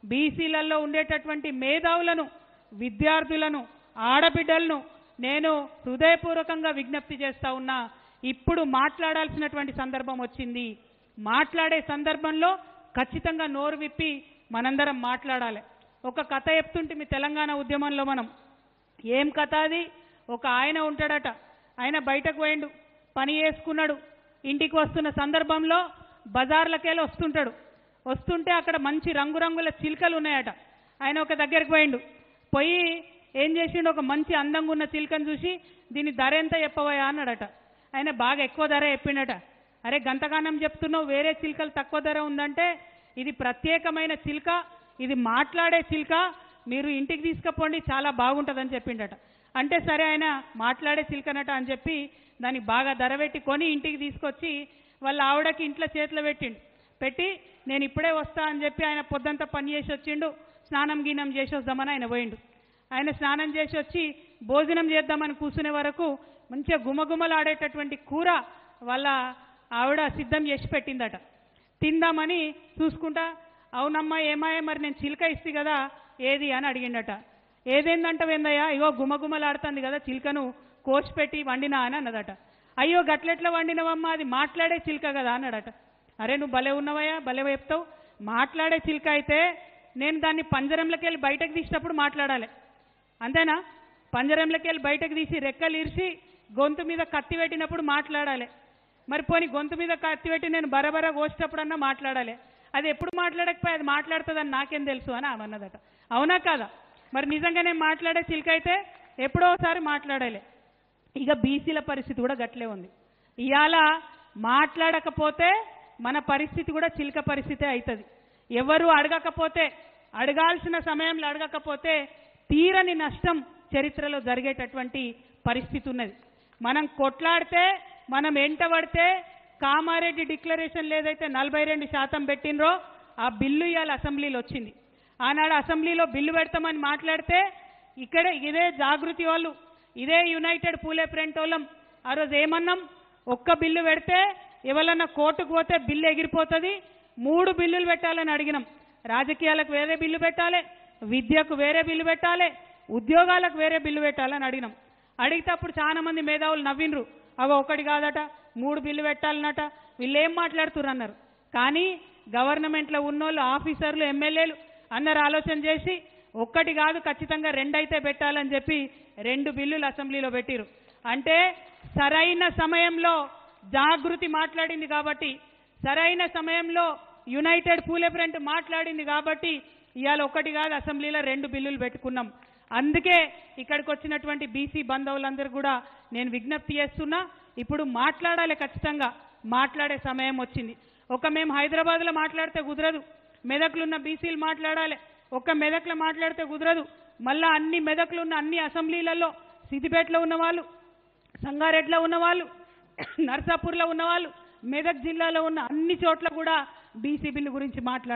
బీసీలలో ఉండేటటువంటి మేధావులను, విద్యార్థులను, ఆడబిడ్డలను నేను హృదయపూర్వకంగా విజ్ఞప్తి చేస్తా ఉన్నా. ఇప్పుడు మాట్లాడాల్సినటువంటి సందర్భం వచ్చింది. మాట్లాడే సందర్భంలో ఖచ్చితంగా నోరు విప్పి మనందరం మాట్లాడాలి. ఒక కథ చెప్తుంటే మీ తెలంగాణ ఉద్యమంలో మనం ఏం కథ అది? ఒక ఆయన ఉంటాడట, ఆయన బయటకు పోయిండు, పని చేసుకున్నాడు. ఇంటికి వస్తున్న సందర్భంలో బజార్లకెళ్ళి వస్తుంటాడు. వస్తుంటే అక్కడ మంచి రంగురంగుల చిలుకలు ఉన్నాయట. ఆయన ఒక దగ్గరికి పోయిండు. పోయి ఏం చేసిండు, ఒక మంచి అందంగా ఉన్న చిలుకను చూసి దీని ధర ఎంత చెప్పవయా అన్నాడట. ఆయన బాగా ఎక్కువ ధర చెప్పిండట. అరే గంతగానం చెప్తున్నావు, వేరే చిలుకలు తక్కువ ధర ఉందంటే ఇది ప్రత్యేకమైన చిలుక, ఇది మాట్లాడే చిలుక, మీరు ఇంటికి తీసుకుపోండి చాలా బాగుంటుందని చెప్పిండట. అంటే సరే ఆయన మాట్లాడే చిలుకనట అని చెప్పి దానికి బాగా ధర పెట్టి కొని ఇంటికి తీసుకొచ్చి వాళ్ళ ఆవిడకి ఇంట్లో చేతిలో పెట్టి నేను ఇప్పుడే వస్తా అని చెప్పి ఆయన పొద్దంతా పని చేసి వచ్చిండు. స్నానం గీనం చేసి వద్దామని ఆయన పోయిండు. ఆయన స్నానం చేసి వచ్చి భోజనం చేద్దామని కూర్చునే వరకు మంచిగా గుమగుమలాడేటటువంటి కూర వాళ్ళ ఆవిడ సిద్ధం చేసి పెట్టిందట. తిందామని చూసుకుంటా, అవునమ్మా ఏమాయే మరి నేను చిలుక ఇస్తే కదా ఏది అని అడిగిండట. ఏదేందంటవేందయ్యా, ఇగో గుమగుమలాడుతుంది కదా చిలుకను కోసి పెట్టి వండినా అని అన్నదట. అయ్యో గట్లెట్లా వండినవమ్మా, అది మాట్లాడే చిలుక కదా అన్నాడట. అరే నువ్వు భలే ఉన్నవయ్యా, భలే చెప్తావు. మాట్లాడే చిలుక అయితే నేను దాన్ని పంజరంలోకి వెళ్ళి బయటకు తీసినప్పుడు మాట్లాడాలి, అంతేనా? పంజరంలోకి వెళ్ళి బయటకు తీసి రెక్కలు ఇరిచి గొంతు మీద కత్తి పెట్టినప్పుడు మాట్లాడాలి. మరి పోనీ గొంతు మీద కత్తి పెట్టి నేను బరబర కోసేటప్పుడన్నా మాట్లాడాలి. అది ఎప్పుడు మాట్లాడకపోయి అది మాట్లాడుతుందని నాకేం తెలుసు అని ఆమె అన్నదట. అవునా కాదా? మరి నిజంగానే మాట్లాడే చిలుక అయితే ఎప్పుడో ఒకసారి మాట్లాడాలి. ఇక బీసీల పరిస్థితి కూడా గట్లే ఉంది. ఇవాళ మాట్లాడకపోతే మన పరిస్థితి కూడా చిలుక పరిస్థితే అవుతుంది. ఎవరు అడగకపోతే, అడగాల్సిన సమయంలో అడగకపోతే తీరని నష్టం చరిత్రలో జరిగేటటువంటి పరిస్థితి ఉన్నది. మనం కొట్లాడితే, మనం ఎంటబడితే కామారెడ్డి డిక్లరేషన్ ఏదైతే 42% పెట్టినరో ఆ బిల్లు ఇవాళ అసెంబ్లీలో వచ్చింది. ఆనాడు అసెంబ్లీలో బిల్లు పెడతామని మాట్లాడితే ఇక్కడ ఇదే జాగృతి వాళ్ళు, ఇదే యునైటెడ్ పూలే ఫ్రంట్ వాళ్ళం ఆ రోజు ఏమన్నాం, ఒక్క బిల్లు పెడితే ఎవరన్నా కోర్టుకు పోతే బిల్లు ఎగిరిపోతుంది, 3 బిల్లులు పెట్టాలని అడిగినాం. రాజకీయాలకు వేరే బిల్లు పెట్టాలి, విద్యకు వేరే బిల్లు పెట్టాలి, ఉద్యోగాలకు వేరే బిల్లు పెట్టాలని అడిగినాం. అడిగితే అప్పుడు చాలా మంది మేధావులు నవ్వినరు. అవి ఒకటి కాదట, 3 బిల్లు పెట్టాలన్నట, వీళ్ళు ఏం మాట్లాడుతున్నారు అన్నారు. కానీ గవర్నమెంట్లో ఉన్నోళ్ళు, ఆఫీసర్లు, ఎమ్మెల్యేలు అందరు ఆలోచన చేసి ఒక్కటి కాదు ఖచ్చితంగా 2 అయితే పెట్టాలని చెప్పి 2 బిల్లులు అసెంబ్లీలో పెట్టిరు. అంటే సరైన సమయంలో జాగృతి మాట్లాడింది కాబట్టి, సరైన సమయంలో యునైటెడ్ పూలే ఫ్రంట్ మాట్లాడింది కాబట్టి ఇవాళ ఒకటి కాదు అసెంబ్లీలో 2 బిల్లులు పెట్టుకున్నాం. అందుకే ఇక్కడికి వచ్చినటువంటి బీసీ బంధువులందరూ కూడా నేను విజ్ఞప్తి చేస్తున్నా, ఇప్పుడు మాట్లాడాలి, ఖచ్చితంగా మాట్లాడే సమయం వచ్చింది. మేము హైదరాబాద్లో మాట్లాడితే కుదరదు, మెదక్లో ఉన్న బీసీలు మాట్లాడాలి. మెదక్లో మాట్లాడితే కుదరదు, మళ్ళా అన్ని మెదక్లో ఉన్న అన్ని అసెంబ్లీలలో, సిద్దిపేటలో ఉన్నవాళ్ళు, సంగారెడ్డిలో ఉన్నవాళ్ళు, నర్సాపూర్లో ఉన్నవాళ్ళు, మెదక్ జిల్లాలో ఉన్న అన్ని చోట్ల కూడా బీసీ బిల్లు గురించి మాట్లాడాలి.